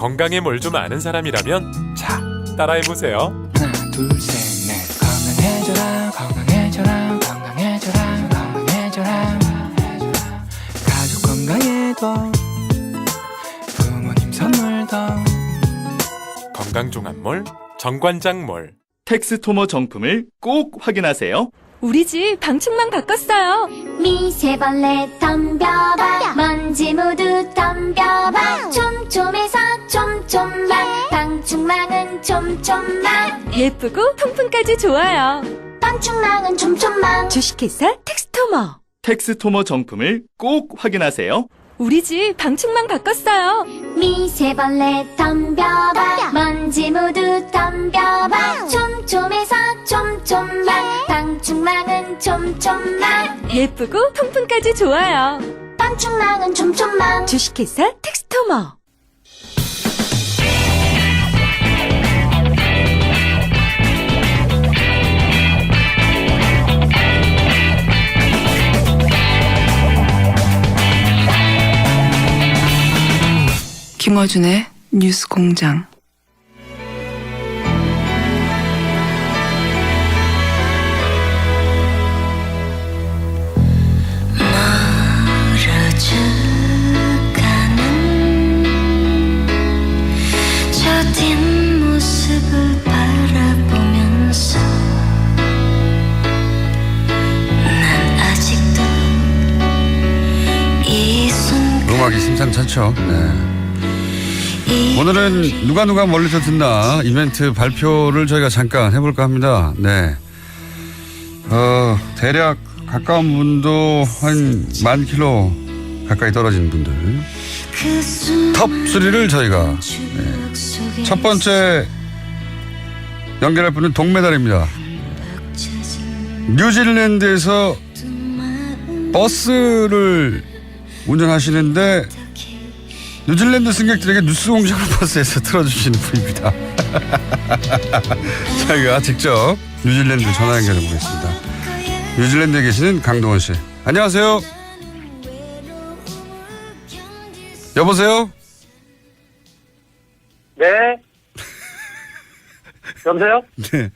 건강에 뭘 좀 아는 사람이라면 자, 따라해보세요. 하나 둘 셋 넷 건강해져라 건강해져라 건강해져라 건강해져라 가족 건강에도 부모님 선물도 건강종합몰 정관장몰. 텍스토머 정품을 꼭 확인하세요. 우리 집 방충망 바꿨어요. 미세벌레 덤벼봐 먼지 모두 덤벼봐 촘촘해서 촘촘만 방충망은 촘촘만 예쁘고 통풍까지 좋아요. 방충망은 촘촘만 주식회사 텍스토머. 텍스토머 정품을 꼭 확인하세요. 우리 집 방충망 바꿨어요. 미세벌레 덤벼봐 먼지 모두 덤벼봐 촘촘해서 촘촘만 방충망은 촘촘만 예쁘고 통풍까지 좋아요. 방충망은 촘촘만 주식회사 텍스토머. 김어준의 뉴스 공장. 저 뒷모습을 바라보면서 난 아직도 이 순간 음악이 심상찮죠. 네. 오늘은 누가 멀리서 듣나 이벤트 발표를 저희가 잠깐 해볼까 합니다. 네. 대략 가까운 분도 한 10,000km 가까이 떨어진 분들. 톱 3를 저희가 첫 번째 연결할 분은 동메달입니다. 뉴질랜드에서 버스를 운전하시는데 뉴질랜드 승객들에게 뉴스 공장을 버스에서 틀어주시는 분입니다. 저희가 직접 뉴질랜드 전화 연결해 보겠습니다. 뉴질랜드에 계시는 강동원 씨. 안녕하세요. 여보세요? 네. 여보세요? 네.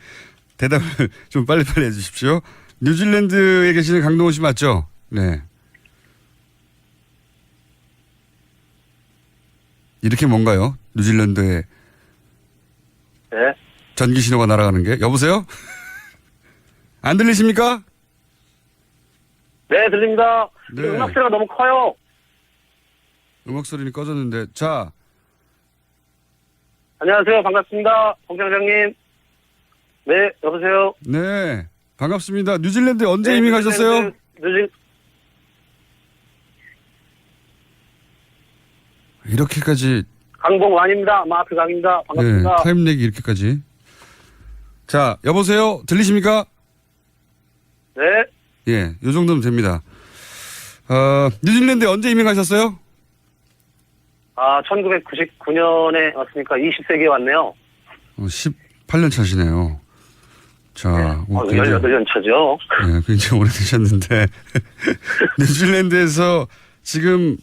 대답을 좀 빨리빨리 해주십시오. 뉴질랜드에 계시는 강동원 씨 맞죠? 네. 이렇게 뭔가요? 뉴질랜드에 네. 전기 신호가 날아가는 게. 여보세요? 안 들리십니까? 네, 들립니다. 네. 음악 소리가 너무 커요. 음악 소리는 꺼졌는데. 자, 안녕하세요. 반갑습니다. 공장장님. 네, 여보세요. 네. 반갑습니다. 뉴질랜드에 언제 이민 가셨어요? 이렇게까지. 강봉완입니다. 마트 강입니다. 네, 반갑습니다. 타임렉이 이렇게까지. 자, 여보세요? 들리십니까? 네. 예, 요 정도면 됩니다. 뉴질랜드에 언제 이민 가셨어요? 1999년에 왔으니까 20세기에 왔네요. 18년 차시네요. 자, 네. 18년 차죠. 네, 굉장히 오래되셨는데. 뉴질랜드에서 지금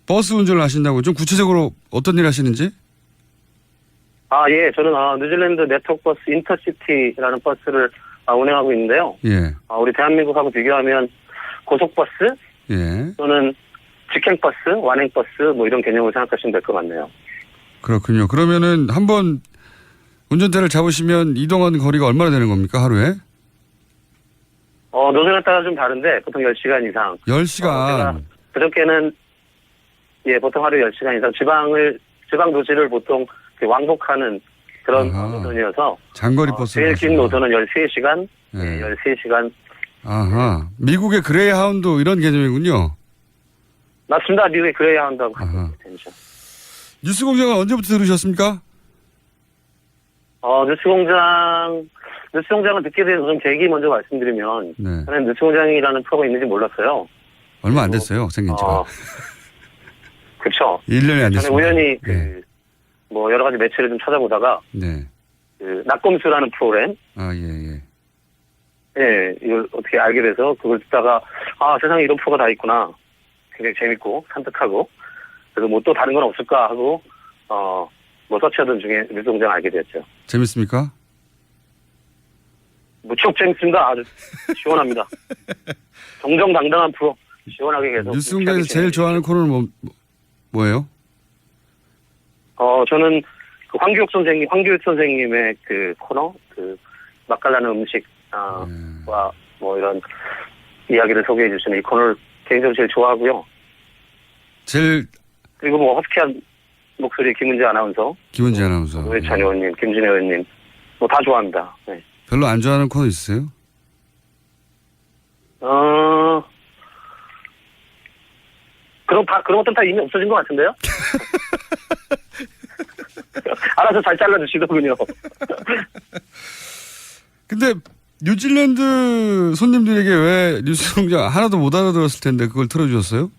버스 운전을 하신다고. 좀 구체적으로 어떤 일 하시는지? 예. 저는 뉴질랜드 네트워크 버스 인터시티라는 버스를 운행하고 있는데요. 예. 우리 대한민국하고 비교하면 고속버스 예. 또는 직행버스, 완행버스 뭐 이런 개념을 생각하시면 될 것 같네요. 그렇군요. 그러면은 한번 운전대를 잡으시면 이동하는 거리가 얼마나 되는 겁니까, 하루에? 노선에 따라 좀 다른데 보통 10시간 이상. 10시간. 그저께는 보통 하루에 10시간 이상 지방 도시를 보통 왕복하는 그런 노선이어서 장거리 버스. 제일 긴 노선은 13시간, 네. 13시간. 아하. 미국의 그레이하운드 이런 개념이군요. 맞습니다. 미국의 그레이하운드하고 같은 개념이죠. 뉴스공장은 언제부터 들으셨습니까? 뉴스공장을 듣게 된 좀 계기 먼저 말씀드리면, 네. 저는 뉴스공장이라는 프로가 있는지 몰랐어요. 얼마 안 됐어요, 생긴 지가. 그렇죠. 1년이 안 됐습니다. 저는 우연히 네. 여러 가지 매체를 좀 찾아보다가 네. 낙검수라는 프로그램, 예. 이걸 어떻게 알게 돼서 그걸 듣다가 세상에 이런 프로가 다 있구나. 굉장히 재밌고 산뜻하고 그래서 뭐 또 다른 건 없을까 하고 뭐 서치하던 중에 뉴스공장 알게 됐죠. 재밌습니까? 무척 재밌습니다. 아주 시원합니다. 정정당당한 프로. 시원하게 계속. 뉴스공장에서 제일 좋아하는 코너는 뭐예요? 저는 그 황교익 선생님의 그 코너, 그 맛깔나는 음식과 뭐 이런 이야기를 소개해 주시는 이 코너를 개인적으로 제일 좋아하고요. 그리고 뭐 허스키한 목소리 김은지 아나운서, 노회찬 의원님, 김진애 의원님 뭐 다 좋아합니다. 네. 별로 안 좋아하는 코너 있으세요? 그런 것들 다 이미 없어진 것 같은데요? 알아서 잘 잘라주시더군요. 근데 뉴질랜드 손님들에게 왜 뉴스공장 하나도 못 알아들었을 텐데 그걸 틀어주셨어요?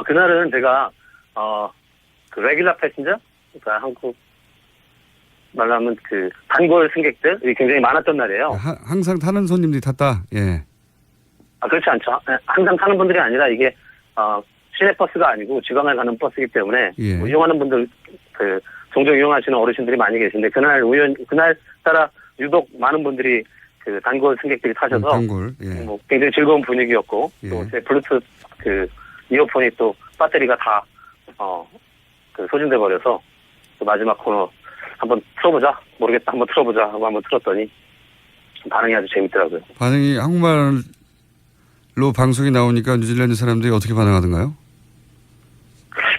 그날은 제가 그 레귤러 패신저, 그러니까 한국 말로 하면 그 단골 승객들이 굉장히 많았던 날이에요. 항상 타는 손님들이 탔다. 예. 그렇지 않죠. 항상 타는 분들이 아니라 이게 시내버스가 아니고 지방을 가는 버스이기 때문에 예. 뭐 이용하는 분들 그 종종 이용하시는 어르신들이 많이 계신데 그날 따라 유독 많은 분들이 그 단골 승객들이 타셔서 단골. 예. 뭐 굉장히 즐거운 분위기였고 예. 또 제 블루투스 그 이어폰이 또 배터리가 다 그 소진돼 버려서 그 마지막 코너 한번 틀어보자 모르겠다 한번 틀어보자 하고 한번 틀었더니 반응이 아주 재밌더라고요. 반응이 한국말로 방송이 나오니까 뉴질랜드 사람들이 어떻게 반응하던가요?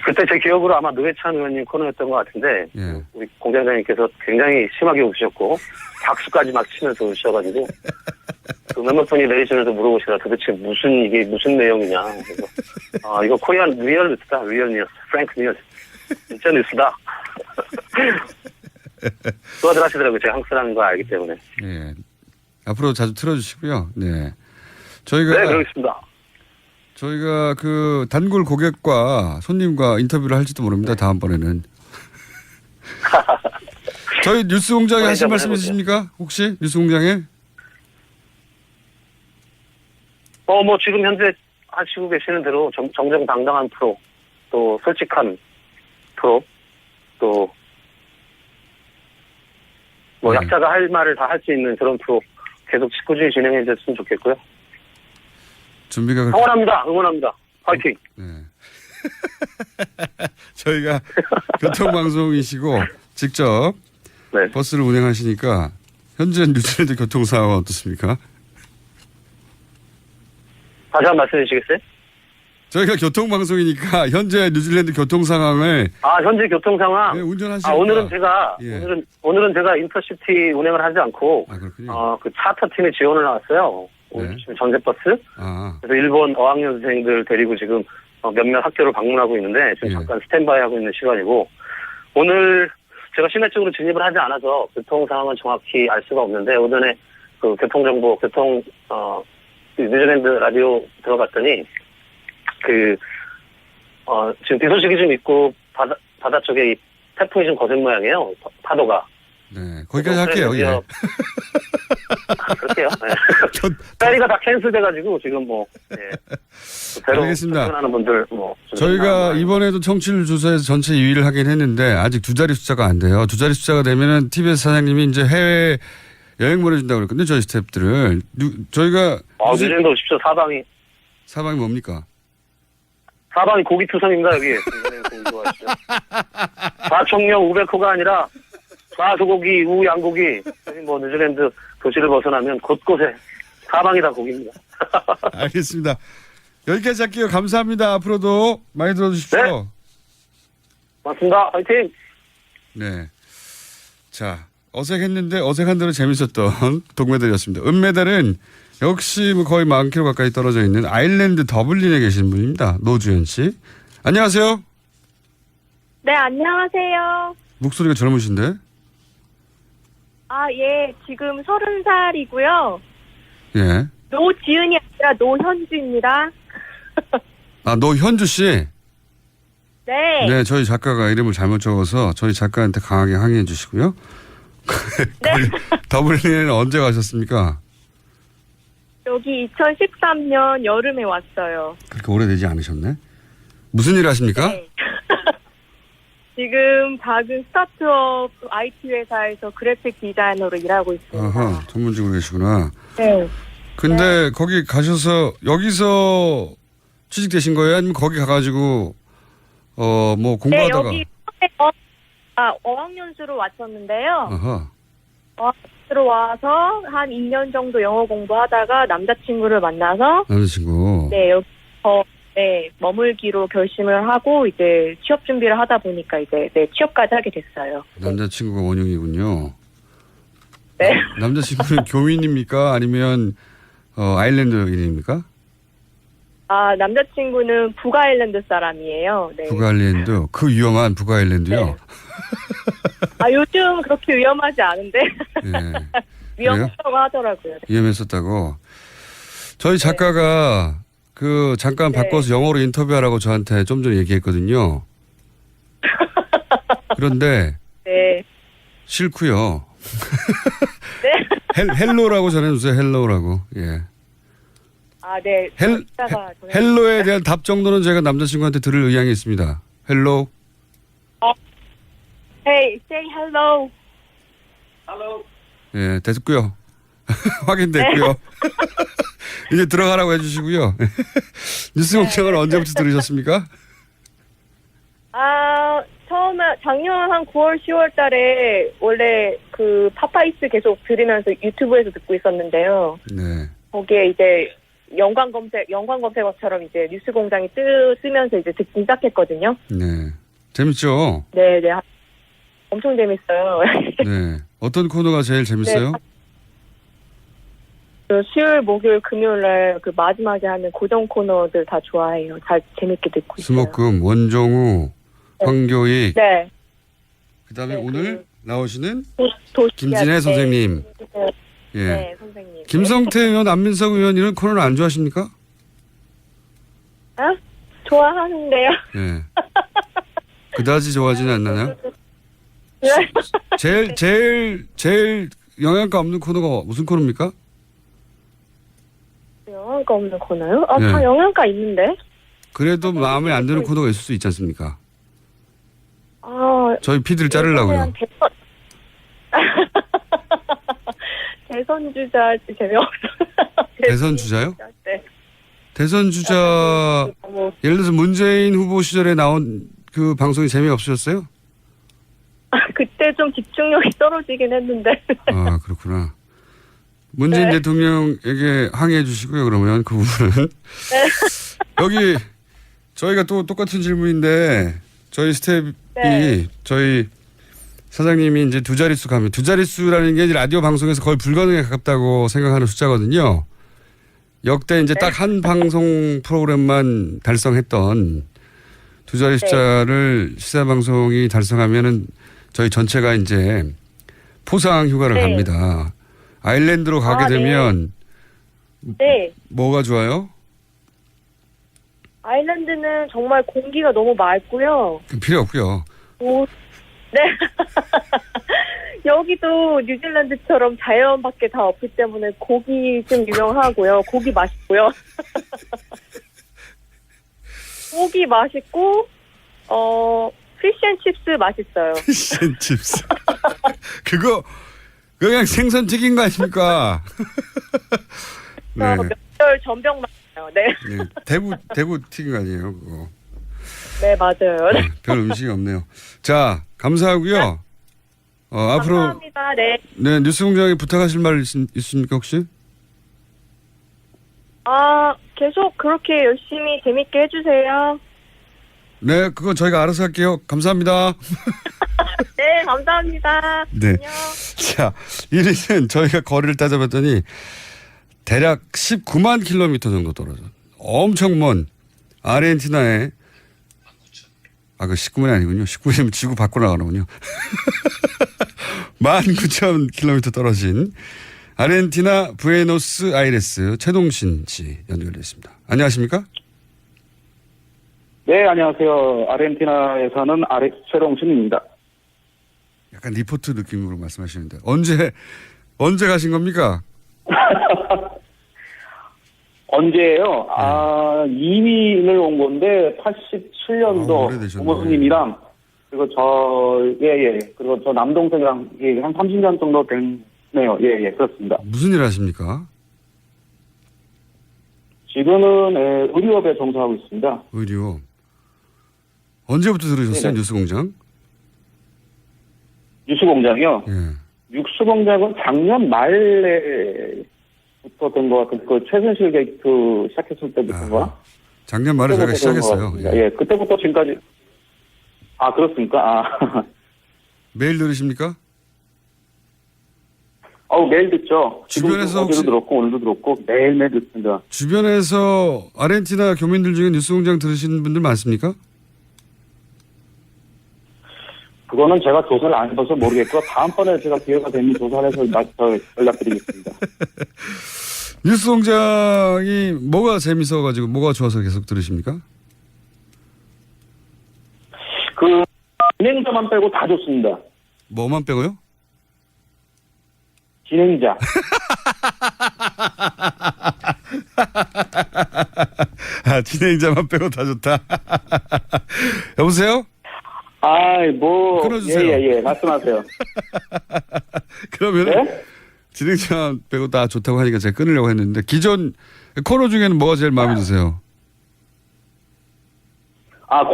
그때 제 기억으로 아마 노회찬 의원님 코너였던 것 같은데 예. 우리 공장장님께서 굉장히 심하게 웃으셨고 박수까지 막 치면서 웃으셔가지고 그 몇몇 분이 내리시면서 물어보시더라 도대체 무슨 내용이냐. 그래서 이거 코리안 리얼 뉴스다. 리얼 뉴스. 프랭크 뉴스. 진짜 뉴스다. 수화들 하시더라고요. 제가 한국 사람인 거 알기 때문에. 예. 앞으로 자주 틀어주시고요. 네. 네, 저희가 그러겠습니다. 그 단골 고객과 손님과 인터뷰를 할지도 모릅니다. 다음번에는. 저희 뉴스공장에 하실 말씀 있으십니까? 혹시 뉴스공장에? 뭐 지금 현재 하시고 계시는 대로 정정당당한 프로, 또 솔직한 프로, 또 뭐 약자가 할 말을 다 할 수 있는 그런 프로 계속 꾸준히 진행해 줬으면 좋겠고요. 준비가 응원합니다. 화이팅. 네. 저희가 교통방송이시고 직접 네. 버스를 운행하시니까 현재 뉴질랜드 교통 상황은 어떻습니까? 다시 한 번 말씀해 주시겠어요? 저희가 교통방송이니까 현재 뉴질랜드 교통 상황을 현재 교통 상황. 네, 운전하시니까 오늘은 제가 인터시티 운행을 하지 않고 그렇군요. 그 차터 팀에 지원을 나왔어요. 네. 지금 전세버스. 아, 그래서 일본 어학연생들 데리고 지금 몇몇 학교를 방문하고 있는데 지금 예. 잠깐 스탠바이 하고 있는 시간이고 오늘 제가 시내 쪽으로 진입을 하지 않아서 교통 상황은 정확히 알 수가 없는데 오전에 그 교통정보 뉴질랜드 라디오 들어갔더니 지금 비 소식이 좀 있고 바다 쪽에 이 태풍이 좀 거센 모양이에요. 파도가. 네. 거기까지 할게요. 예. 그럴게요. 네. 페리가 다 캔슬돼가지고 지금 알겠습니다. 하는 분들 저희가 이번에도 청취율 조사에서 전체 2위를 하긴 했는데 아직 두 자리 숫자가 안 돼요. 두 자리 숫자가 되면은 TBS 사장님이 이제 해외 여행 보내준다고 그랬거든요. 저희 스태프들을. 저희가. 뉴질랜드 오십시오. 사방이 뭡니까? 사방이 고기 투성입니다, 여기. 고기 좋아하시죠. 좌청령 우베코가 아니라 좌소고기, 우양고기. 여기 뉴질랜드 도시를 벗어나면 곳곳에 사방이 다 고기입니다. 알겠습니다. 여기까지 할게요. 감사합니다. 앞으로도 많이 들어주십시오. 네. 맞습니다. 화이팅! 네. 자, 어색했는데 어색한 대로 재밌었던 동메달이었습니다. 은메달은 역시 거의 40km 가까이 떨어져 있는 아일랜드 더블린에 계신 분입니다. 노주현 씨. 안녕하세요. 네, 안녕하세요. 목소리가 젊으신데? 예, 지금 30살이고요. 예. 노지은이 아니라 노현주입니다. 노현주 씨? 네. 네, 저희 작가가 이름을 잘못 적어서 저희 작가한테 강하게 항의해 주시고요. 네. 더블린에는 언제 가셨습니까? 여기 2013년 여름에 왔어요. 그렇게 오래되지 않으셨네. 무슨 일 하십니까? 네. 지금 작은 스타트업 IT 회사에서 그래픽 디자이너로 일하고 있습니다. 아하, 전문직으로 계시구나. 네. 근데 거기 가셔서 여기서 취직되신 거예요? 아니면 거기 가가지고 뭐 네, 공부하다가? 여기 어학연수로 왔었는데요. 아하. 들어와서 한 2년 정도 영어 공부하다가 남자친구를 만나서 남자친구. 네, 여기서 머물기로 결심을 하고 이제 취업 준비를 하다 보니까 이제 취업까지 하게 됐어요. 남자친구가 원흉이군요. 네. 남자친구는 교민입니까? 아니면 아일랜드인입니까? 아, 남자친구는 북아일랜드 사람이에요. 네. 북아일랜드. 그 위험한 북아일랜드요? 네. 아, 요즘 그렇게 위험하지 않은데 예. 위험하다고 하더라고요. 위험했었다고. 저희 작가가 그 잠깐 네. 바꿔서 영어로 인터뷰하라고 저한테 좀 전에 얘기했거든요. 그런데 네. 싫고요. 네. 헬로라고 전해주세요. 헬로라고. 예. 아, 네. 이따가 헬로에 대한 답 정도는 제가 남자친구한테 들을 의향이 있습니다. 헬로. Hey, say hello. 예, 됐고요. 확인됐고요. 이제 들어가라고 해주시고요. 뉴스 공장을 언제부터 들으셨습니까? 아, 처음에 작년 한 9월, 10월 달에 원래 그 파파이스 계속 들으면서 유튜브에서 듣고 있었는데요. 네. 거기에 이제 연관 검색어처럼 이제 뉴스 공장이 뜨면서 이제 듣기 시작했거든요. 네. 재밌죠? 네, 네. 엄청 재밌어요. 네. 어떤 코너가 제일 재밌어요? 그 수요일, 목요일, 금요일 날 그 마지막에 하는 고정 코너들 다 좋아해요. 잘 재밌게 듣고 있어요. 수목금, 원종우, 황교익. 네. 그다음에 네, 오늘 나오시는 도시락, 김진애 선생님. 네, 예. 네, 선생님. 김성태 의원, 안민석 의원 이런 코너는 안 좋아하십니까? 아? 좋아하는데요. 예. 그다지 좋아하지는 않나요? 네. 제일 영양가 없는 코너가 무슨 코너입니까? 영양가 없는 코너요? 아, 네. 다 영양가 있는데? 그래도 마음에 안 드는 코너가 있을 수 있지 않습니까? 아, 저희 피디를 자르려고요. 대선 주자 재미없어. 대선 주자요? 네. 대선 주자 너무 예를 들어서 문재인 후보 시절에 나온 그 방송이 재미없으셨어요? 그때 좀 집중력이 떨어지긴 했는데. 아 그렇구나. 문재인 네. 대통령에게 항의해 주시고요. 그러면 그 부분은 여기 저희가 또 똑같은 질문인데 저희 스텝이 네. 저희 사장님이 이제 두 자릿수 가면 두 자릿수라는 게 이제 라디오 방송에서 거의 불가능에 가깝다고 생각하는 숫자거든요. 역대 이제 딱 한 방송 프로그램만 달성했던 두 자리 숫자를 시사 방송이 달성하면은 저희 전체가 이제 포상 휴가를 네. 갑니다. 아일랜드로 가게 아, 네. 되면 네. 뭐가 좋아요? 아일랜드는 정말 공기가 너무 맑고요. 필요 없고요. 네. 여기도 뉴질랜드처럼 자연밖에 다 없기 때문에 고기 좀 유명하고요. 고기 맛있고요. 고기 맛있고, 피쉬앤칩스 맛있어요. 피쉬앤칩스. 그거 그냥 생선 튀긴 거 아닙니까? 네. 명절 전병 맛있어요. 네. 네. 대구 튀긴 거 아니에요, 그거. 네, 맞아요. 네, 별 음식이 없네요. 자, 감사하고요. 앞으로 감사합니다. 네. 네, 뉴스공장에 부탁하실 말 있습니까 혹시? 아, 계속 그렇게 열심히 재밌게 해주세요. 네, 그거 저희가 알아서 할게요. 감사합니다. 네, 감사합니다. 네. 안녕. 자, 1위는 저희가 거리를 따져봤더니 대략 19만 킬로미터 정도 떨어져. 엄청 먼 아르헨티나의 그 19만이 아니군요. 19만이면 지구 밖으로 나가는군요. 19,000km 떨어진 아르헨티나 부에노스 아이레스 최동신 씨 연결되어 있습니다. 안녕하십니까? 네, 안녕하세요. 아르헨티나에 사는 최동신입니다. 약간 리포트 느낌으로 말씀하시는데 언제 가신 겁니까? 언제예요? 이민을 온 건데 87년도 오래되셨네. 부모님이랑 그리고 그리고 저 남동생이랑 한 30년 정도 됐네요. 그렇습니다. 무슨 일 하십니까? 지금은 의료업에 종사하고 있습니다. 의료. 언제부터 들으셨어요? 네네. 뉴스공장? 뉴스공장이요? 예. 뉴스공장은 작년 말에부터 된 것 같은데, 그 최순실 게이트 시작했을 때부터인가? 작년 말에 제가 시작했어요. 예, 그때부터 지금까지. 아, 그렇습니까? 아. 매일 들으십니까? 매일 듣죠. 주변에서 어제도 혹시- 들었고, 오늘도 들었고, 매일매일 듣습니다. 주변에서 아르헨티나 교민들 중에 뉴스공장 들으시는 분들 많습니까? 그거는 제가 조사를 안 해봐서 모르겠고요. 다음번에 제가 기회가 되면 조사를 해서 연락드리겠습니다. 뉴스공장이 뭐가 재밌어가지고 뭐가 좋아서 계속 들으십니까? 그, 진행자만 빼고 다 좋습니다. 뭐만 빼고요? 진행자. 진행자만 빼고 다 좋다. 여보세요? 끊어주세요. 말씀하세요. 그러면 네? 진행자 빼고 다 좋다고 하니까 제가 끊으려고 했는데 기존 코너 중에는 뭐가 제일 마음에 드세요?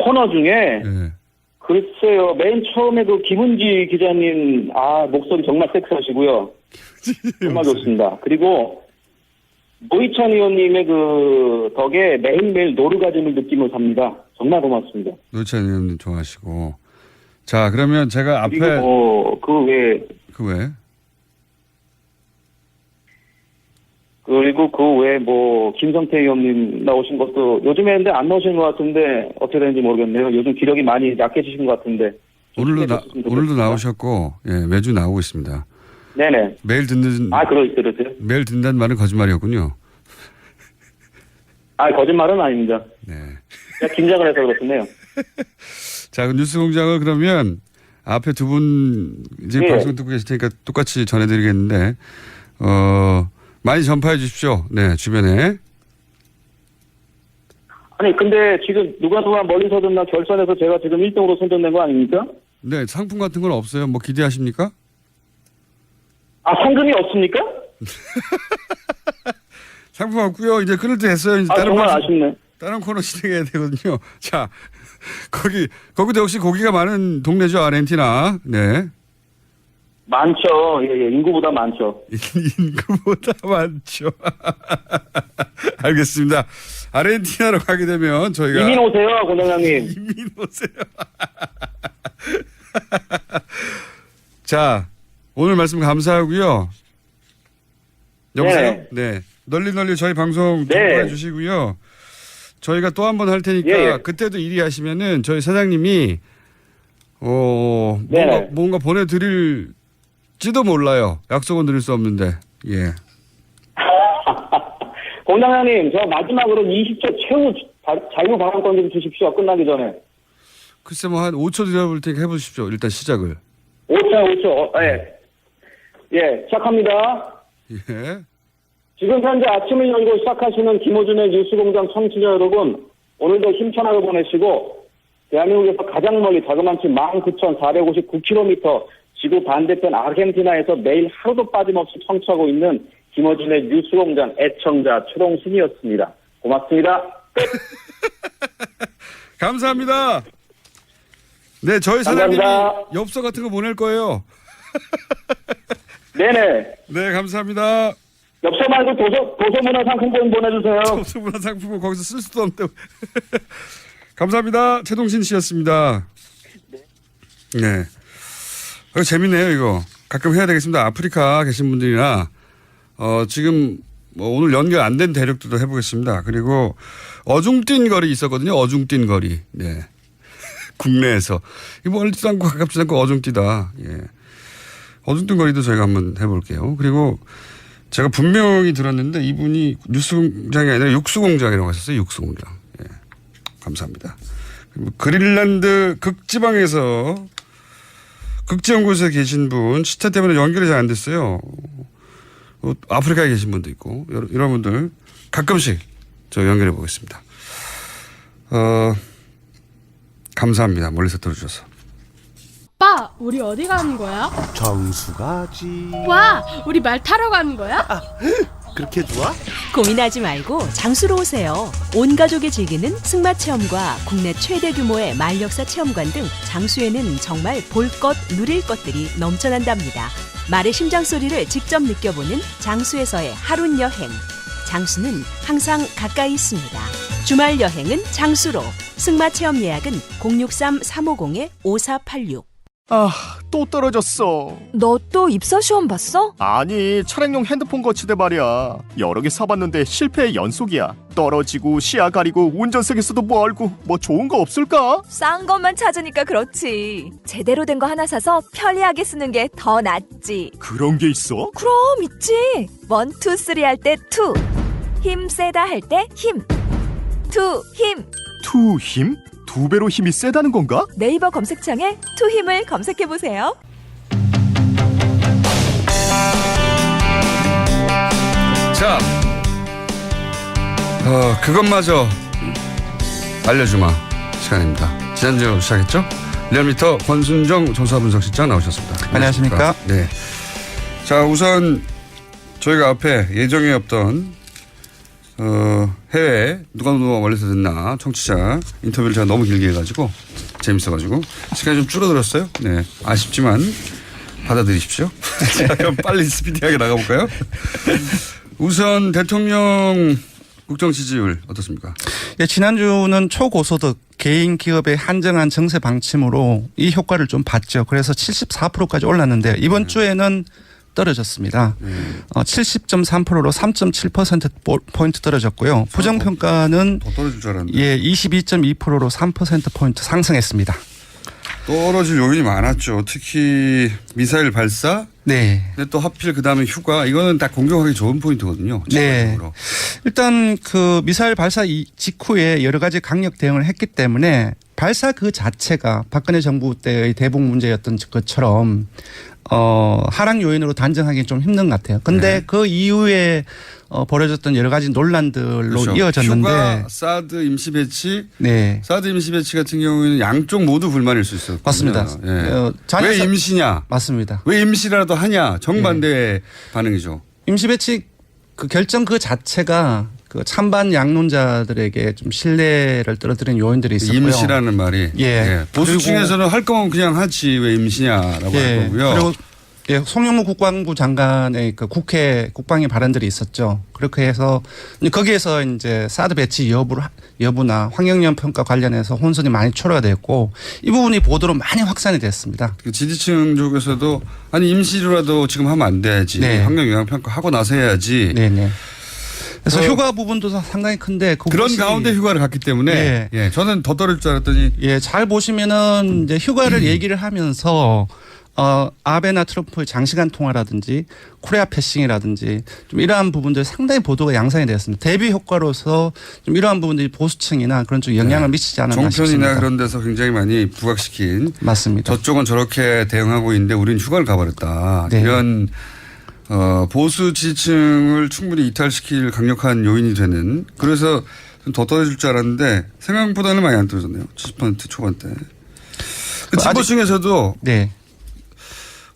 코너 중에, 네. 글쎄요, 맨 처음에 그 김은지 기자님, 목소리 정말 섹시하시고요. 정말 좋습니다. 그리고, 노희찬 의원님의 그 덕에 매일매일 노르가즘을 느끼며 삽니다. 정말 고맙습니다. 노희찬 의원님 좋아하시고. 자, 그러면 제가 앞에. 그리고 그 외에? 그리고 그 외에 김성태 의원님 나오신 것도 요즘에 근데 안 나오시는 것 같은데 어떻게 되는지 모르겠네요. 요즘 기력이 많이 약해지신 것 같은데. 오늘도 나오셨고, 예, 매주 나오고 있습니다. 네네. 매일 듣는. 그러세요? 매일 듣는다는 말은 거짓말이었군요. 거짓말은 아닙니다. 네. 그냥 긴장을 해서 그렇겠네요. 자, 그 뉴스 공장을 그러면 앞에 두 분 이제 예. 방송 듣고 계실 테니까 똑같이 전해드리겠는데, 많이 전파해 주십시오. 네, 주변에. 아니, 근데 지금 누가 멀리서 듣나 결선에서 제가 지금 1등으로 선정된 거 아닙니까? 네, 상품 같은 건 없어요. 뭐 기대하십니까? 상금이 없습니까? 상품 없고요. 이제 끊을 때 됐어요. 이제 정말 아쉽네. 다른 코너 진행해야 되거든요. 자, 거기도 역시 고기가 많은 동네죠, 아르헨티나. 네. 많죠. 예, 인구보다 많죠. 인구보다 많죠. 알겠습니다. 아르헨티나로 가게 되면 저희가. 이민 오세요, 권장님. 이민 오세요. 자, 오늘 말씀 감사하고요. 여보세요? 네. 널리 저희 방송 정보해 주시고요. 저희가 또 한 번 할 테니까 그때도 일이 하시면은 저희 사장님이 뭔가 보내드릴지도 몰라요. 약속은 드릴 수 없는데. 예. 권장님, 저 마지막으로 20초 최후 자유 발언권 좀 주십시오. 끝나기 전에. 글쎄 뭐 한 5초 드려볼 테니까 해보십시오. 일단 시작을. 5초. 예, 시작합니다. 예. 지금 현재 아침을 열고 시작하시는 김호준의 뉴스공장 청취자 여러분, 오늘도 힘차게 보내시고 대한민국에서 가장 멀리 자그마치 19,459km 지구 반대편 아르헨티나에서 매일 하루도 빠짐없이 청취하고 있는 김호준의 뉴스공장 애청자 최동순이었습니다. 고맙습니다. 끝. 감사합니다. 네, 저희 사장님이 감사합니다. 엽서 같은 거 보낼 거예요. 네네. 네, 감사합니다. 엽서 말고 도서문화상품권 보내주세요. 도서문화상품은 거기서 쓸 수도 없는데. 감사합니다. 최동신 씨였습니다. 네. 이거 재밌네요, 이거. 가끔 해야 되겠습니다. 아프리카 계신 분들이나, 지금, 오늘 연결 안 된 대륙들도 해보겠습니다. 그리고, 어중뛴 거리 있었거든요. 어중뛴 거리. 네. 국내에서. 이거 멀지도 않고 가깝지도 않고 어중뛰다. 예. 어중뛴 거리도 저희가 한번 해볼게요. 그리고, 제가 분명히 들었는데 이분이 뉴스공장이 아니라 육수공장이라고 하셨어요. 육수공장. 예. 감사합니다. 그린란드 극지방에서 극지연구소에 계신 분 시차 때문에 연결이 잘 안 됐어요. 아프리카에 계신 분도 있고 이런 분들 가끔씩 저 연결해 보겠습니다. 감사합니다. 멀리서 들어주셔서. 우리 어디 가는 거야? 정수 가지. 와, 우리 말 타러 가는 거야? 그렇게 좋아? 고민하지 말고 장수로 오세요. 온 가족이 즐기는 승마 체험과 국내 최대 규모의 말역사 체험관 등 장수에는 정말 볼 것, 누릴 것들이 넘쳐난답니다. 말의 심장 소리를 직접 느껴보는 장수에서의 하룬 여행. 장수는 항상 가까이 있습니다. 주말 여행은 장수로. 승마 체험 예약은 063-350-5486. 아, 또 떨어졌어. 너 또 입사 시험 봤어? 아니, 차량용 핸드폰 거치대 말이야. 여러 개 사봤는데 실패의 연속이야. 떨어지고 시야 가리고 운전석에서도 멀고 뭐 좋은 거 없을까? 싼 것만 찾으니까 그렇지. 제대로 된 거 하나 사서 편리하게 쓰는 게 더 낫지. 그런 게 있어? 그럼 있지. 1, 2, 3 할 때 2. 힘 세다 할 때 힘. 2 힘. 투 힘? 2배로 힘이 세다는 건가? 네이버 검색창에 2 힘을 검색해 보세요. 자, 그것마저 알려주마 시간입니다. 지난주 시작했죠? 리얼미터 권순정 조사분석실장 나오셨습니다. 안녕하십니까? 네. 자, 우선 저희가 앞에 예정에 없던 해외 누가 멀리서 듣나 청취자 인터뷰를 제가 너무 길게 해가지고 재밌어가지고 시간이 좀 줄어들었어요. 네, 아쉽지만 받아들이십시오. 자, 그럼 빨리 스피디하게 나가볼까요? 우선 대통령 국정 지지율 어떻습니까? 예, 지난주는 초고소득 개인 기업의 한정한 정세 방침으로 이 효과를 좀 봤죠. 그래서 74%까지 올랐는데 이번 주에는 떨어졌습니다. 70.3%로 3.7%포인트 떨어졌고요. 부정평가는 더 떨어질 줄 알았는데. 예, 22.2%로 3%포인트 상승했습니다. 떨어질 요인이 많았죠. 특히 미사일 발사. 네. 근데 또 하필 그다음에 휴가. 이거는 딱 공격하기 좋은 포인트거든요. 네. 일단 그 미사일 발사 직후에 여러 가지 강력 대응을 했기 때문에 발사 그 자체가 박근혜 정부 때의 대북 문제였던 것처럼 하락 요인으로 단정하기 좀 힘든 것 같아요. 근데 네. 그 이후에 벌어졌던 여러 가지 논란들로 그렇죠. 이어졌는데. 휴가, 사드 임시 배치. 네. 사드 임시 배치 같은 경우에는 양쪽 모두 불만일 수 있어요. 맞습니다. 예. 왜 임시냐? 맞습니다. 왜 임시라도 하냐? 정반대의 반응이죠. 임시 배치 그 결정 그 자체가 그 찬반 양론자들에게 좀 신뢰를 떨어뜨리는 요인들이 있었고요. 임시라는 말이. 예. 예. 보수층에서는 할 거면 그냥 하지 왜 임시냐라고 할 거고요. 그리고 예, 송영무 국방부 장관의 그 국회 국방위 발언들이 있었죠. 그렇게 해서 거기에서 이제 사드 배치 여부나 환경오염 평가 관련해서 혼선이 많이 초래가 됐고 이 부분이 보도로 많이 확산이 됐습니다. 그 지지층 쪽에서도 아니 임시로라도 지금 하면 안 돼야지. 네. 환경영향 평가 하고 나서 해야지. 네네. 그래서 휴가 부분도 상당히 큰데 그런 가운데 휴가를 갔기 때문에 예. 예, 저는 더 떨어질 줄 알았더니 예, 잘 보시면은 이제 휴가를 얘기를 하면서 아베나 트럼프의 장시간 통화라든지 코리아 패싱이라든지 좀 이러한 부분들 상당히 보도가 양산이 되었습니다. 대비 효과로서 좀 이러한 부분들이 보수층이나 그런 쪽 영향을 미치지 않았나 싶습니다. 종편이나 그런 데서 굉장히 많이 부각시킨. 맞습니다. 저쪽은 저렇게 대응하고 있는데 우리는 휴가를 가버렸다. 네. 이런 보수 지지층을 충분히 이탈시킬 강력한 요인이 되는. 그래서 좀 더 떨어질 줄 알았는데 생각보다는 많이 안 떨어졌네요. 70% 초반대. 그 진보층에서도 네.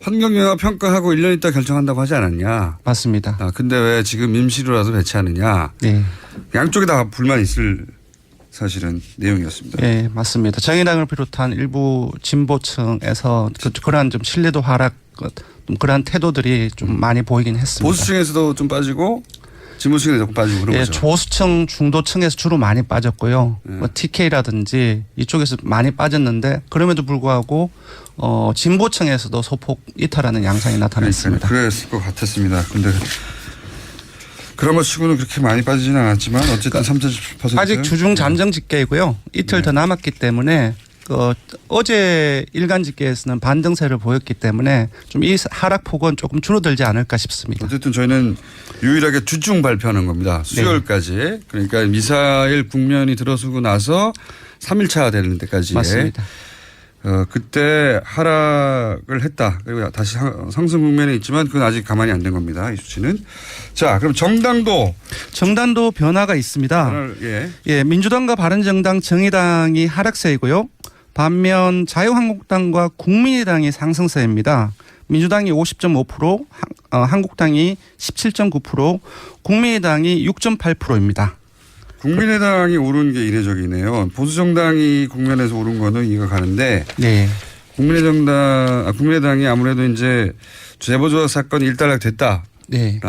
환경영향 평가하고 1년 있다 결정한다고 하지 않았냐. 맞습니다. 근데 왜 지금 임시로라도 배치하느냐. 네. 양쪽에 다 불만이 있을 사실은 내용이었습니다. 네, 맞습니다. 정의당을 비롯한 일부 진보층에서 그러한 좀 신뢰도 하락, 좀 그러한 태도들이 좀 많이 보이긴 했습니다. 보수층에서도 좀 빠지고 진보층에서 조금 빠지고 그런 예, 거죠. 조수층, 중도층에서 주로 많이 빠졌고요. 뭐 TK라든지 이쪽에서 많이 빠졌는데 그럼에도 불구하고 진보층에서도 소폭 이탈하는 양상이 나타났습니다. 그랬을 것 같았습니다. 근데 그런 것 치고는 그렇게 많이 빠지진 않았지만 어쨌든 3.7%. 아직 주중 잠정 집계이고요. 이틀 더 남았기 때문에 어제 일간 집계에서는 반등세를 보였기 때문에 좀 이 하락폭은 조금 줄어들지 않을까 싶습니다. 어쨌든 저희는 유일하게 주중 발표하는 겁니다. 수요일까지. 네. 그러니까 미사일 국면이 들어서고 나서 3일차 되는 데까지. 맞습니다. 그때 하락을 했다. 그리고 다시 상승 국면에 있지만 그건 아직 가만히 안 된 겁니다. 이 수치는. 자, 그럼 정당도 변화가 있습니다. 예. 예, 민주당과 바른정당, 정의당이 하락세이고요. 반면 자유한국당과 국민의당이 상승세입니다. 민주당이 50.5%, 한국당이 17.9%, 국민의당이 6.8%입니다. 국민의당이 오른 게 이례적이네요. 보수정당이 국면에서 오른 거는 이해가 가는데 네. 국민의당이 아무래도 이제 재보조사 사건이 일단락 됐다. 네.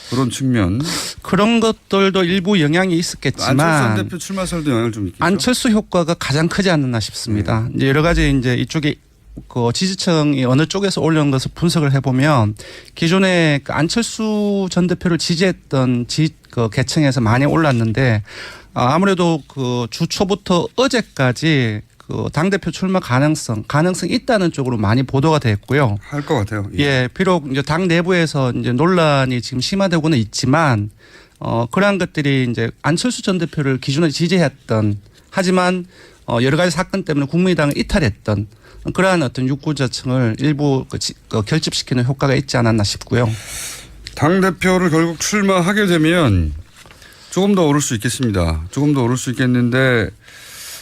그런 측면. 그런 것들도 일부 영향이 있었겠지만 안철수 대표 출마설도 영향을 좀 있겠죠. 안철수 효과가 가장 크지 않았나 싶습니다. 이제 여러 가지 이제 이쪽에 그 지지층이 어느 쪽에서 올라온 것을 분석을 해보면 기존에 그 안철수 전 대표를 지지했던 그 계층에서 많이 올랐는데 아무래도 그 주 초부터 어제까지 그 당대표 출마 가능성 있다는 쪽으로 많이 보도가 됐고요. 할 것 같아요. 예, 비록 이제 당 내부에서 이제 논란이 지금 심화되고는 있지만 그러한 것들이 이제 안철수 전 대표를 기존에 지지했던 하지만 여러 가지 사건 때문에 국민의당을 이탈했던 그러한 어떤 육구자층을 일부 결집시키는 효과가 있지 않았나 싶고요. 당 대표를 결국 출마하게 되면 조금 더 오를 수 있겠습니다. 조금 더 오를 수 있겠는데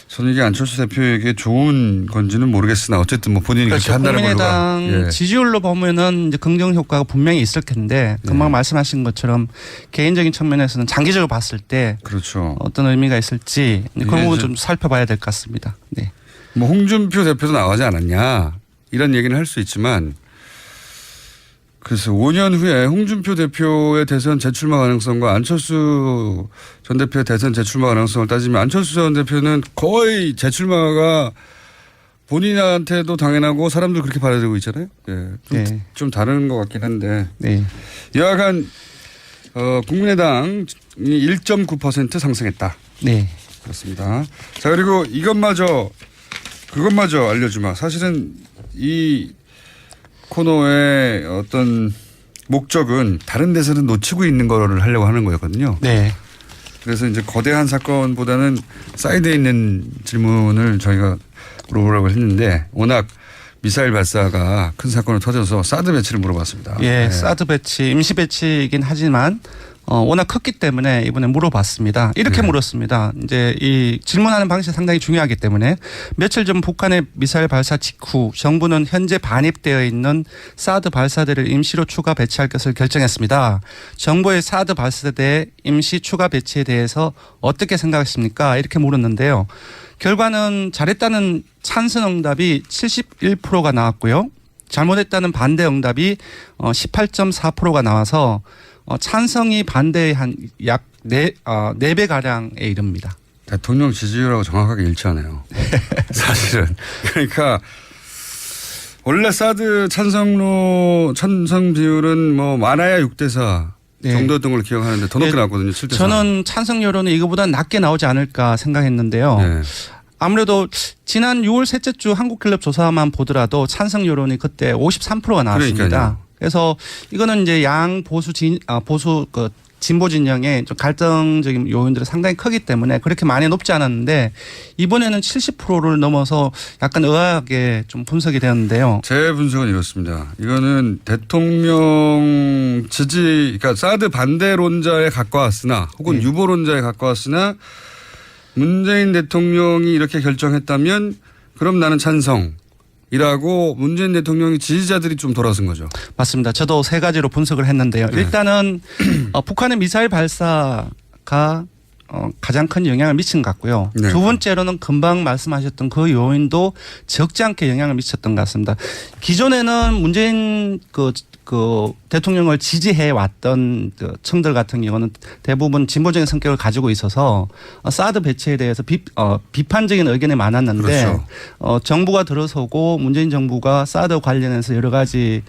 저는 이게 안철수 대표에게 좋은 건지는 모르겠으나 어쨌든 뭐 본인이 그렇죠. 그렇게 한다는 걸로 국민의당 지지율로 보면은 이제 긍정 효과가 분명히 있을 텐데 금방 말씀하신 것처럼 개인적인 측면에서는 장기적으로 봤을 때 그렇죠. 어떤 의미가 있을지 그 부분 좀 살펴봐야 될 것 같습니다. 네. 뭐 홍준표 대표도 나가지 않았냐 이런 얘기는 할 수 있지만 그래서 5년 후에 홍준표 대표의 대선 재출마 가능성과 안철수 전 대표의 대선 재출마 가능성을 따지면 안철수 전 대표는 거의 재출마가 본인한테도 당연하고 사람들 그렇게 받아들이고 있잖아요. 좀 다른 것 같긴 한데 여하간 국민의당이 1.9% 상승했다. 네. 그렇습니다. 자 그리고 그것마저 알려주마. 사실은 이 코너의 어떤 목적은 다른 데서는 놓치고 있는 거를 하려고 하는 거였거든요. 네. 그래서 이제 거대한 사건보다는 사이드에 있는 질문을 저희가 물어보려고 했는데 워낙 미사일 발사가 큰 사건으로 터져서 사드 배치를 물어봤습니다. 예, 사드 배치, 임시 배치이긴 하지만 워낙 컸기 때문에 이번에 물어봤습니다. 이렇게 물었습니다. 이제 이 질문하는 방식이 상당히 중요하기 때문에 며칠 전 북한의 미사일 발사 직후 정부는 현재 반입되어 있는 사드 발사대를 임시로 추가 배치할 것을 결정했습니다. 정부의 사드 발사대 임시 추가 배치에 대해서 어떻게 생각하십니까? 이렇게 물었는데요. 결과는 잘했다는 찬성 응답이 71%가 나왔고요. 잘못했다는 반대 응답이 18.4%가 나와서 찬성이 반대의 한 약 4배가량에 이릅니다. 대통령 지지율하고 정확하게 일치하네요. 사실은. 그러니까 원래 사드 찬성 비율은 뭐 많아야 6대4 정도였던 걸로 기억하는데 더 높게 나왔거든요. 7대4. 저는 찬성 여론이 이거보다 낮게 나오지 않을까 생각했는데요. 아무래도 지난 6월 셋째 주 한국갤럽 조사만 보더라도 찬성 여론이 그때 53%가 나왔습니다. 그러니까요. 그래서 이거는 이제 양 보수 진보 진영의 좀 갈등적인 요인들이 상당히 크기 때문에 그렇게 많이 높지 않았는데 이번에는 70%를 넘어서 약간 의아하게 좀 분석이 되었는데요. 제 분석은 이렇습니다. 이거는 대통령 지지, 그러니까 사드 반대론자에 가까웠으나 혹은 유보론자에 가까웠으나 문재인 대통령이 이렇게 결정했다면 그럼 나는 찬성이라고 문재인 대통령의 지지자들이 좀 돌아선 거죠. 맞습니다. 저도 세 가지로 분석을 했는데요. 일단은 북한의 미사일 발사가 가장 큰 영향을 미친 것 같고요. 두 번째로는 금방 말씀하셨던 그 요인도 적지 않게 영향을 미쳤던 것 같습니다. 기존에는 문재인 그 대통령을 지지해 왔던 층들 같은 경우는 대부분 진보적인 성격을 가지고 있어서 사드 배치에 대해서 비판적인 의견이 많았는데 그렇죠. 정부가 들어서고 문재인 정부가 사드 관련해서 여러 가지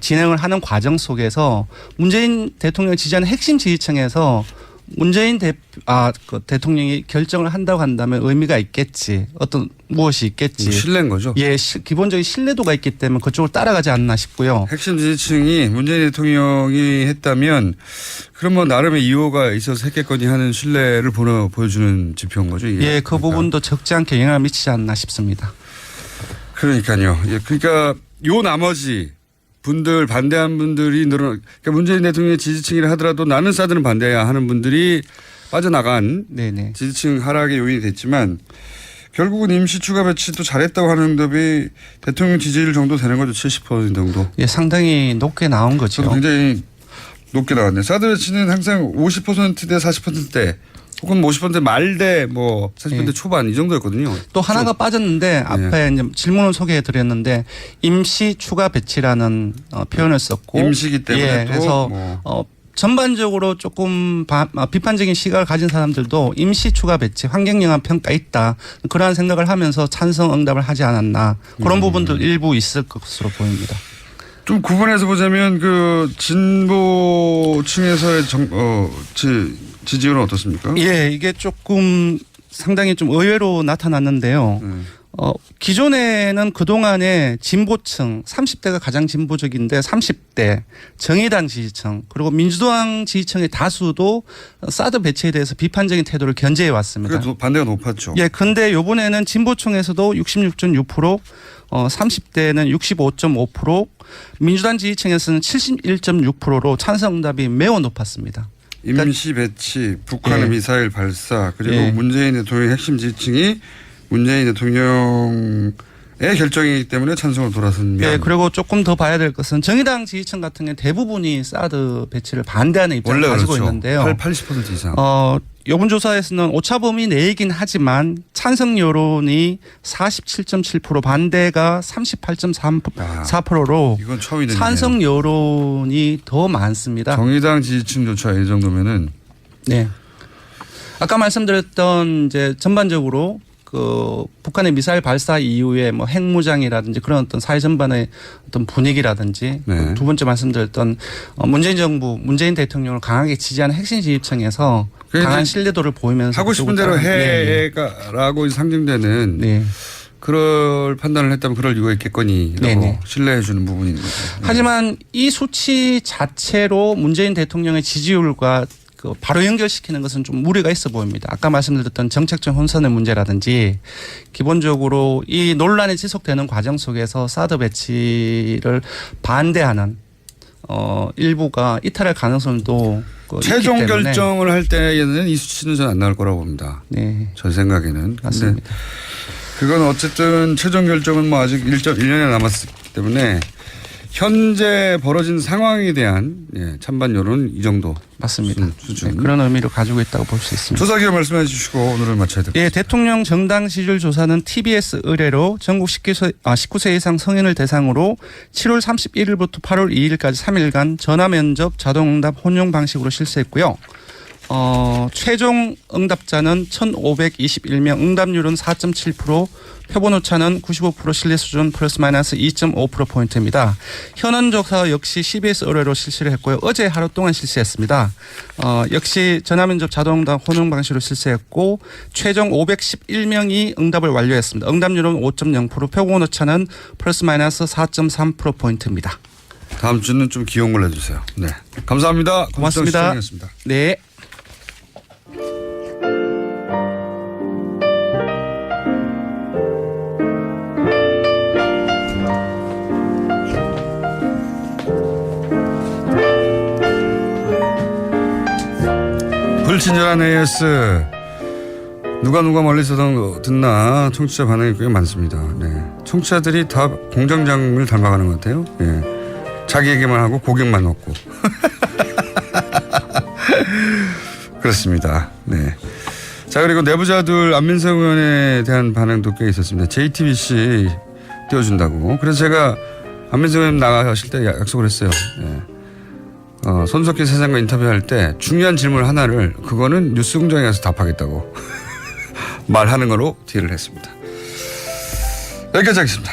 진행을 하는 과정 속에서 문재인 대통령을 지지하는 핵심 지지층에서 문재인 대통령이 결정을 한다고 한다면 의미가 있겠지. 무엇이 있겠지. 신뢰인 거죠. 예, 기본적인 신뢰도가 있기 때문에 그쪽을 따라가지 않나 싶고요. 핵심 지지층이 문재인 대통령이 했다면 그럼 뭐 나름의 이유가 있어서 했겠거니 하는 신뢰를 보여주는 지표인 거죠. 이게. 예, 그 부분도 적지 않게 영향을 미치지 않나 싶습니다. 그러니까요. 예, 그러니까 요 나머지 분들 반대한 분들이 그러니까 문재인 대통령의 지지층이라 하더라도 나는 사드는 반대야 하는 분들이 빠져나간 지지층 하락의 요인이 됐지만 결국은 임시 추가 배치도 잘했다고 하는 응답이 대통령 지지율 정도 되는 거죠. 70% 정도. 예, 상당히 높게 나온 거죠. 굉장히 높게 나왔네요. 사드 배치는 항상 50%대 40%대 혹은 50% 말대 뭐 40% 예. 초반 이 정도였거든요. 또 하나가 빠졌는데 앞에 이제 질문을 소개해 드렸는데 임시 추가 배치라는 표현을 썼고 임시기 때문에 예, 또 그래서 뭐. 전반적으로 조금 비판적인 시각을 가진 사람들도 임시 추가 배치 환경영향 평가 있다 그러한 생각을 하면서 찬성 응답을 하지 않았나 그런 부분들 일부 있을 것으로 보입니다. 좀 구분해서 보자면 그 진보층에서의 지지율은 어떻습니까? 예, 이게 조금 상당히 좀 의외로 나타났는데요. 기존에는 그동안에 진보층 30대가 가장 진보적인데 30대 정의당 지지층 그리고 민주당 지지층의 다수도 사드 배치에 대해서 비판적인 태도를 견제해 왔습니다. 그게 반대가 높았죠. 예, 근데 이번에는 진보층에서도 66.6%, 30대는 65.5%, 민주당 지지층에서는 71.6%로 찬성응답이 매우 높았습니다. 임시 배치, 북한의 예. 미사일 발사 그리고 예. 문재인 대통령의 핵심 지지층이 문재인 대통령의 결정이기 때문에 찬성으로 돌아선 면. 예, 그리고 조금 더 봐야 될 것은 정의당 지지층 같은 경우는 대부분이 사드 배치를 반대하는 입장을 원래 가지고 그렇죠. 있는데요. 80% 이상. 요번 조사에서는 오차범위 내이긴 하지만 찬성 여론이 47.7% 반대가 38.4%로 이건 처음이 됐네요. 찬성 여론이 더 많습니다. 정의당 지지층조차 이 정도면은. 네. 아까 말씀드렸던 이제 전반적으로 그 북한의 미사일 발사 이후에 뭐 핵무장이라든지 그런 어떤 사회 전반의 어떤 분위기라든지 네. 두 번째 말씀드렸던 문재인 정부, 문재인 대통령을 강하게 지지하는 핵심 지지층에서 강한 신뢰도를 보이면서 하고 싶은 대로 해가라고 상징되는 네. 그럴 판단을 했다면 그럴 이유가 있겠거니라고 네네. 신뢰해 주는 부분인 거죠. 하지만 이 수치 자체로 문재인 대통령의 지지율과 그 바로 연결시키는 것은 좀 무리가 있어 보입니다. 아까 말씀드렸던 정책적 혼선의 문제라든지 기본적으로 이 논란이 지속되는 과정 속에서 사드 배치를 반대하는 일부가 이탈할 가능성도 최종 있기 때문에. 결정을 할 때에는 이 수치는 전 안 나올 거라고 봅니다. 네. 제 생각에는. 맞습니다. 그건 어쨌든 최종 결정은 뭐 아직 1년이 남았기 때문에 현재 벌어진 상황에 대한 찬반 여론은 이 정도. 맞습니다. 수준. 네, 그런 의미를 가지고 있다고 볼 수 있습니다. 조사 기간 말씀해 주시고 오늘을 마쳐야 될 것 같습니다. 예, 대통령 정당 지지율 조사는 TBS 의뢰로 전국 19세 이상 성인을 대상으로 7월 31일부터 8월 2일까지 3일간 전화 면접 자동응답 혼용 방식으로 실시했고요. 최종 응답자는 1,521명, 응답률은 4.7%, 표본 오차는 95% 신뢰 수준 플러스 마이너스 2.5%포인트입니다. 현안 조사 역시 CBS 의뢰로 실시를 했고요. 어제 하루 동안 실시했습니다. 역시 전화면접 자동응답 혼용 방식으로 실시했고 최종 511명이 응답을 완료했습니다. 응답률은 5.0%, 표본 오차는 플러스 마이너스 4.3%포인트입니다. 다음 주는 좀 귀여운 걸 해주세요. 네, 감사합니다. 고맙습니다. 네. 불친절한 AS 누가 멀리서 듣나 청취자 반응이 꽤 많습니다. 네. 청취자들이 다 공장장을 닮아가는 것 같아요. 네. 자기 얘기만 하고 고객만 얻고 그렇습니다. 네. 자, 그리고 내부자들 안민석 의원에 대한 반응도 꽤 있었습니다. JTBC 띄워준다고. 그래서 제가 안민석 의원 나가실 때 약속을 했어요. 네. 손석희 사장과 인터뷰할 때 중요한 질문 하나를 그거는 뉴스공장에 가서 답하겠다고 말하는 거로 딜을 했습니다. 여기까지 하겠습니다.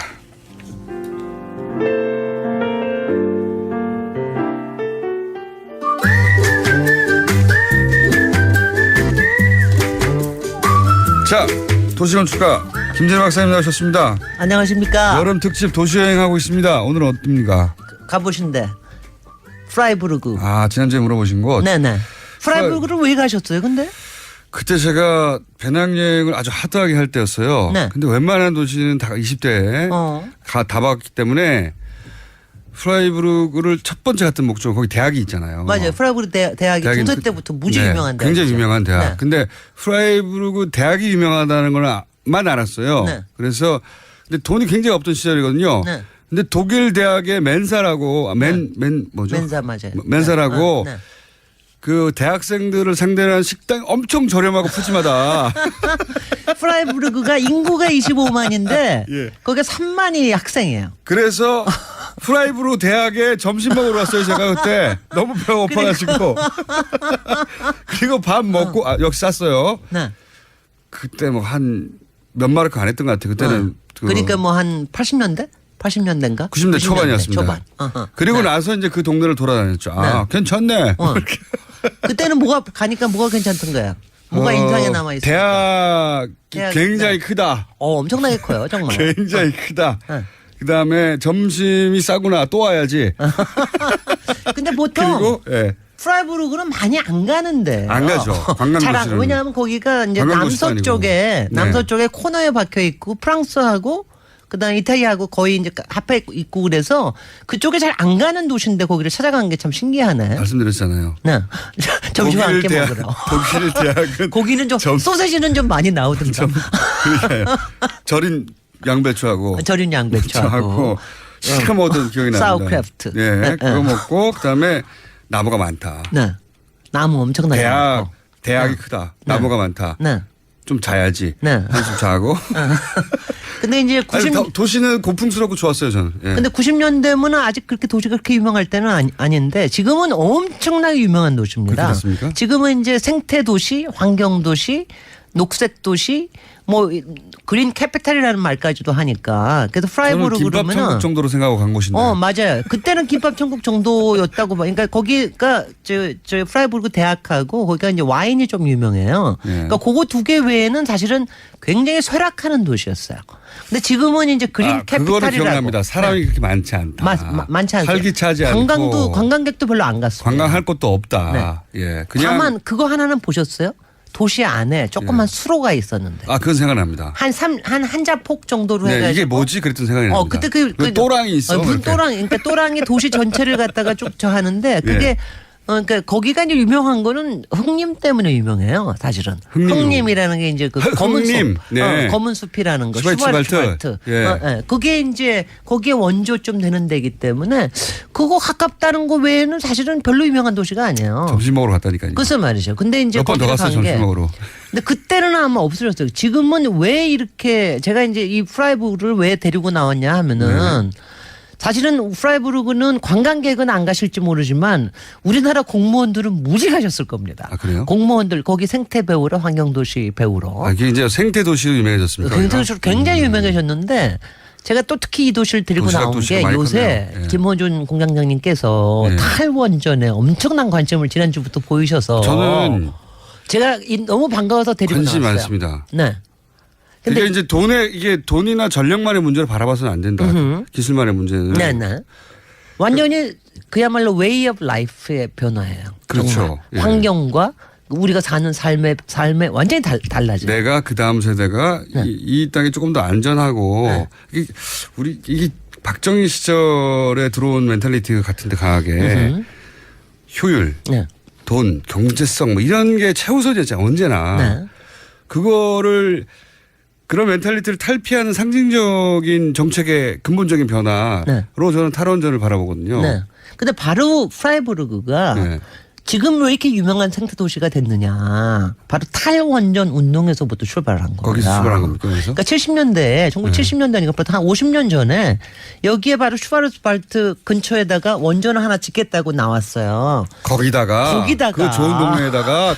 자, 도시건축가 김진호 박사님 나오셨습니다. 안녕하십니까. 여름 특집 도시여행하고 있습니다. 오늘은 어떻습니까? 가보신데 프라이부르크. 아, 지난주에 물어보신 곳. 네네. 프라이부르크를 왜 가셨어요 근데? 그때 제가 배낭여행을 아주 하드하게 할 때였어요. 네. 근데 웬만한 도시는 다 20대에 다 봤기 때문에 프라이부르크를 첫 번째 갔던 목적은 거기 대학이 있잖아요. 맞아요. 프라이부르크 대학이 중세 때부터 무지 유명한 대학. 굉장히 유명한 대학. 네. 근데 프라이부르크 대학이 유명하다는 건 알았어요. 네. 그래서 근데 돈이 굉장히 없던 시절이거든요. 네. 근데 독일 대학의 멘사라고 뭐죠? 멘사 맞아요. 멘사라고 네. 그 대학생들을 상대로 한 식당 엄청 저렴하고 푸짐하다. 프라이부르크가 인구가 25만인데 예. 거기가 3만이 학생이에요. 그래서 프라이브로 대학에 점심 먹으러 왔어요. 제가 그때 너무 배가 고파가지고 그리고 밥 먹고 역시 쌌어요. 네. 그때 뭐 한 몇 마르크 안 했던 것 같아요. 그때는 그러니까 뭐 한 80년대? 80년대인가? 90년대 초반이었습니다. 초반. 그리고 네. 나서 이제 그 동네를 돌아다녔죠. 아, 괜찮네. 그때는 가니까 뭐가 괜찮던 거야? 뭐가 인상에 남아 있어? 대학이 굉장히 크다. 엄청나게 커요, 정말. 굉장히 크다. 그다음에 점심이 싸구나 또 와야지. 근데 보통 그리고 프라이부르크는 많이 안 가는데. 안 가죠. 관광도시는. 왜냐하면 거기가 이제 관광도시도 남서 쪽에 코너에 박혀 있고 프랑스하고 그다음에 이탈리아하고 거의 이제 합해 있고 그래서 그쪽에 잘 안 가는 도시인데 거기를 찾아간 게 참 신기하네. 말씀드렸잖아요. 네. 점심 함께 먹으러. 독일 대학은 고기는 좀 소세지는 좀 많이 나오던가. 그러니까요. 절인 양배추하고 절인 양배추하고 시켜 먹었던 기억이 납니다. 사우크래프트. 네, 그거 먹고 그다음에 나무가 많다. 네. 나무 엄청나게 많고. 대학이 크다. 나무가 많다. 네. 좀 자야지. 네. 한숨 자고. 근데 이제 도시는 고풍스럽고 좋았어요, 저는. 예. 근데 90년대면 아직 그렇게 도시가 그렇게 유명할 때는 아닌데 지금은 엄청나게 유명한 도시입니다. 그렇게 됐습니까? 지금은 이제 생태 도시, 환경 도시, 녹색 도시, 뭐 그린 캐피탈이라는 말까지도 하니까 그래서 프라이부르크 김밥 그러면은 천국 정도로 생각하고 간 곳인데. 맞아요. 그때는 김밥 천국 정도였다고 봐. 그러니까 거기가 저 프라이부르크 대학하고 거기가 이제 와인이 좀 유명해요. 그러니까 그거 두 개 외에는 사실은 굉장히 쇠락하는 도시였어요. 근데 지금은 이제 그린 캐피탈이라고. 그거는 기억납니다. 사람이 그렇게 많지 않다. 많지 않아요. 활기차지 않고. 관광객도 별로 안 갔어요. 관광할 곳도 없다. 예, 그냥. 다만 그거 하나는 보셨어요? 도시 안에 조그만 수로가 있었는데. 그건 생각납니다. 한 자폭 정도로 네, 해가지고. 이게 뭐지? 그랬던 생각이 납니다. 그때 그 또랑이 있어. 무슨 또랑, 그러니까 또랑이 도시 전체를 갖다가 쭉 저 하는데 그게 그러니까 거기가 이제 유명한 거는 흙림 때문에 유명해요. 사실은 흙림이라는 게 이제 그 검은 숲, 검은 숲이라는 거, 슈발츠왈트. 그게 이제 거기에 원조 좀 되는 데기 때문에 그거 가깝다는 거 외에는 사실은 별로 유명한 도시가 아니에요. 점심 먹으러 갔다니까요. 글쎄 말이죠. 근데 이제 몇 번 더 갔어요, 점심 먹으러. 근데 그때는 아마 없어졌어요. 지금은 왜 이렇게 제가 이제 이 프라이부르크를 왜 데리고 나왔냐 하면은. 사실은 프라이부르크는 관광객은 안 가실지 모르지만 우리나라 공무원들은 무지 가셨을 겁니다. 그래요? 공무원들 거기 생태 배우러 환경도시 배우러. 이게 이제 생태 도시로 유명해졌습니까? 생태도시로 굉장히 유명해졌는데 제가 또 특히 이 도시를 데리고 나온 게 요새 김호준 공장장님께서 탈원전에 엄청난 관심을 지난주부터 보이셔서 저는 제가 너무 반가워서 데리고 관심이 나왔어요. 많습니다. 네. 근데 이제 이게 돈이나 전력만의 문제를 바라봐서는 안 된다. 기술만의 문제는. 네네. 완전히 그야말로 웨이 오브 라이프의 변화예요. 그렇죠. 환경과 우리가 사는 삶의 완전히 달라져요. 내가 그 다음 세대가 이 땅이 조금 더 안전하고 이게 박정희 시절에 들어온 멘탈리티 같은데 강하게 효율, 돈, 경제성 뭐 이런 게 최우선이었잖아요. 언제나. 그거를 그런 멘탈리티를 탈피하는 상징적인 정책의 근본적인 변화로 저는 탈원전을 바라보거든요. 네. 근데 바로 프라이부르크가 지금 왜 이렇게 유명한 생태 도시가 됐느냐. 바로 탈원전 운동에서부터 출발을 한 겁니다. 거기서 출발한 겁니까? 그러니까 70년대, 1970년대니까 부터 한 50년 전에 여기에 바로 슈바르츠발트 근처에다가 원전을 하나 짓겠다고 나왔어요. 거기다가 그 좋은 동네에다가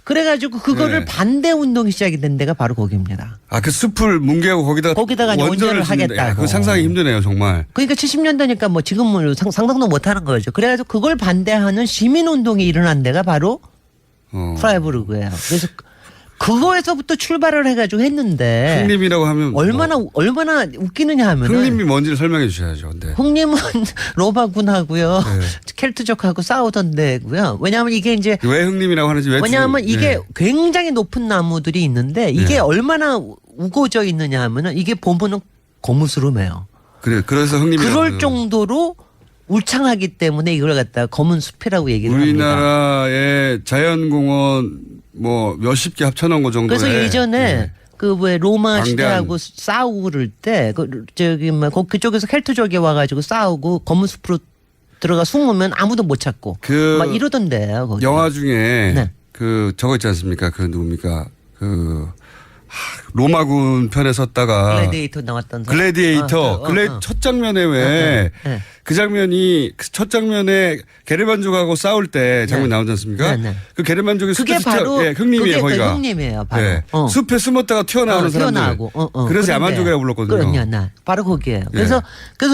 그래가지고 그거를 반대 운동이 시작이 된 데가 바로 거기입니다. 그 숲을 뭉개고 거기다가 원전을 하겠다고. 그 상상이 힘드네요, 정말. 그러니까 70년대니까 뭐 지금은 상상도 못하는 거죠. 그래가지고 그걸 반대하는 시민 운동이 일어난 데가 바로 프라이부르크예요. 그래서 그거에서부터 출발을 해가지고 했는데 흑림이라고 하면 얼마나 웃기느냐 하면은 흑림이 뭔지를 설명해 주셔야죠. 근데 흑림은 로마군하고요, 켈트족하고 싸우던 데고요. 왜냐하면 이게 이제 왜 흑림이라고 하는지 왜냐하면 이게 굉장히 높은 나무들이 있는데 이게 얼마나 우거져 있느냐 하면은 이게 보면은 거무스름해요. 그래서 흑림이라고. 그럴 정도로 울창하기 때문에 이걸 갖다가 검은 숲이라고 얘기를 합니다. 우리나라의 자연공원 뭐 몇십 개 합쳐놓은 거 정도에. 그래서 예전에 그 왜 로마 광대한. 시대하고 싸우고 그럴 때 그쪽에서 켈트족이 와가지고 싸우고 검은 숲으로 들어가 숨으면 아무도 못 찾고 막 이러던데요. 거기. 영화 중에 네. 그 저거 있지 않습니까? 그 누굽니까? 로마군 편에 섰다가 글래디에이터 나왔던 사람. 글래디에이터 첫 장면에 왜 그 네. 장면이 첫 장면에 게르만족하고 싸울 때 장면 나오지 않습니까? 네, 네. 그 게르만족이 그게 숲에 바로 흑림이에요. 그게 거기가. 흑림이에요. 바로. 네. 숲에 숨었다가 튀어나오는 사람들. 그래서 그런데. 야만족이라고 불렀거든요. 그럼요. 바로 거기에요. 그래서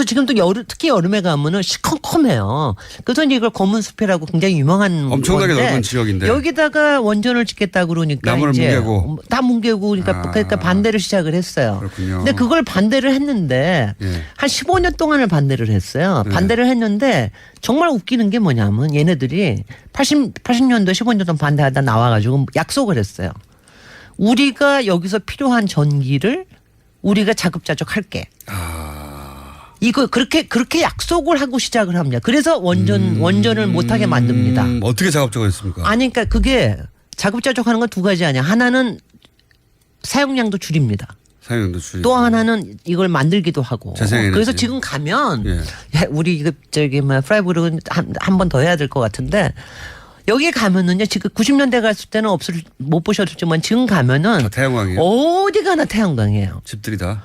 지금 또 특히 여름에 가면은 시커컴해요. 그래서 이제 이걸 검은 숲이라고 굉장히 유명한 엄청나게 건데 넓은 지역인데. 여기다가 원전을 짓겠다 그러니까 나무를 이제 뭉개고. 다 뭉개고 그러니까 반대를 시작을 했어요. 그렇군요. 근데 그걸 반대를 했는데 한 15년 동안을 반대를 했어요. 반대를 했는데 정말 웃기는 게 뭐냐면 얘네들이 80년도 15년 동안 반대하다 나와가지고 약속을 했어요. 우리가 여기서 필요한 전기를 우리가 자급자족 할게. 이거 그렇게 약속을 하고 시작을 합니다. 그래서 원전을 못하게 만듭니다. 어떻게 작업적으로 아니 그러니까 그게 자급자족하는 건 두 가지 아니야. 하나는 사용량도 줄입니다. 사용량도 줄이고. 또 하나는 이걸 만들기도 하고. 재생에너지. 그래서 지금 가면 우리 이거 프라이브룩은 한 번 더 해야 될 것 같은데 여기 가면은요 지금 90년대 갔을 때는 못 보셨지만 지금 가면은 태양광이에요. 어디 가나 태양광이에요. 집들이 다.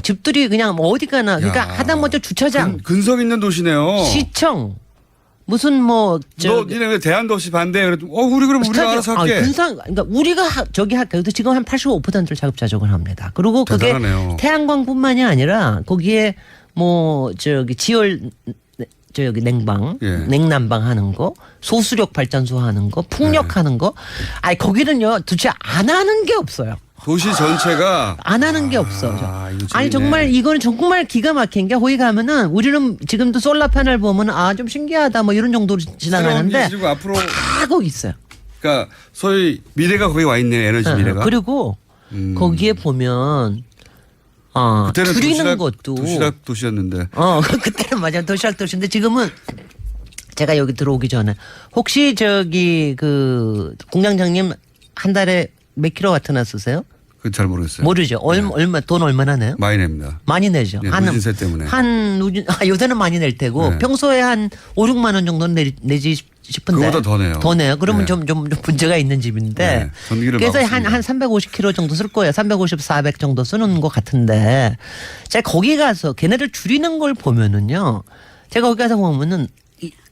집들이 그냥 어디 가나 그러니까 하다못해 주차장 근성 있는 도시네요. 시청 무슨 니네 왜 대한도시 반대? 그랬더니 우리 그럼 우리가 알아서 할게. 그러니까 우리가 그래도 지금 한 85%를 자급자족을 합니다. 그리고 그게 대단하네요. 태양광뿐만이 아니라 거기에 지열 냉방, 냉난방 하는 거, 소수력 발전소 하는 거, 풍력 하는 거. 아니 거기는요 도대체 안 하는 게 없어요. 도시 전체가 안 하는 게 없어. 아니 정말 이거는 정말 기가 막힌 게 거기 가면은 우리는 지금도 솔라 패널 보면 좀 신기하다 뭐 이런 정도로 지나가는데 앞으로 다 거기 있어요. 그러니까 소위 미래가 거기 와 있네. 에너지 미래가. 그리고 거기에 보면 그때는 줄이는 것도 도시락 도시였는데. 그때는 맞아 도시락 도시인데 지금은 제가 여기 들어오기 전에 혹시 공장장님 한 달에 몇 킬로와트나 쓰세요? 그건 잘 모르겠어요. 모르죠. 돈 얼마나 내요? 많이 냅니다. 많이 내죠. 누진세 때문에. 요새는 많이 낼 테고 평소에 한 5, 6만 원 정도는 내지 싶은데. 그거보다 더 내요. 더 내요. 그러면 좀 문제가 있는 집인데. 전기를 그래서 한 350kg 정도 쓸 거예요. 350, 400 정도 쓰는 것 같은데. 제가 거기 가서 걔네들 줄이는 걸 보면은요. 제가 거기 가서 보면은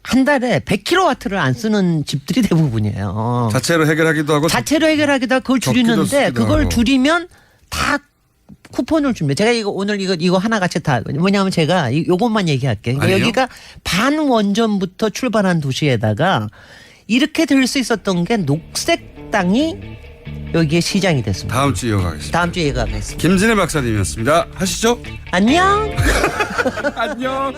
한 달에 100kW를 안 쓰는 집들이 대부분이에요. 자체로 해결하기도 하고. 그걸 줄이는데 그걸 줄이면 다 쿠폰을 줍니다. 제가 오늘 이거 하나 같이 뭐냐면 제가 요것만 얘기할게요. 그러니까 여기가 반원전부터 출발한 도시에다가 이렇게 될 수 있었던 게 녹색 땅이 여기에 시장이 됐습니다. 다음 주에 이어가겠습니다. 김진애 박사님이었습니다. 하시죠. 안녕. 안녕.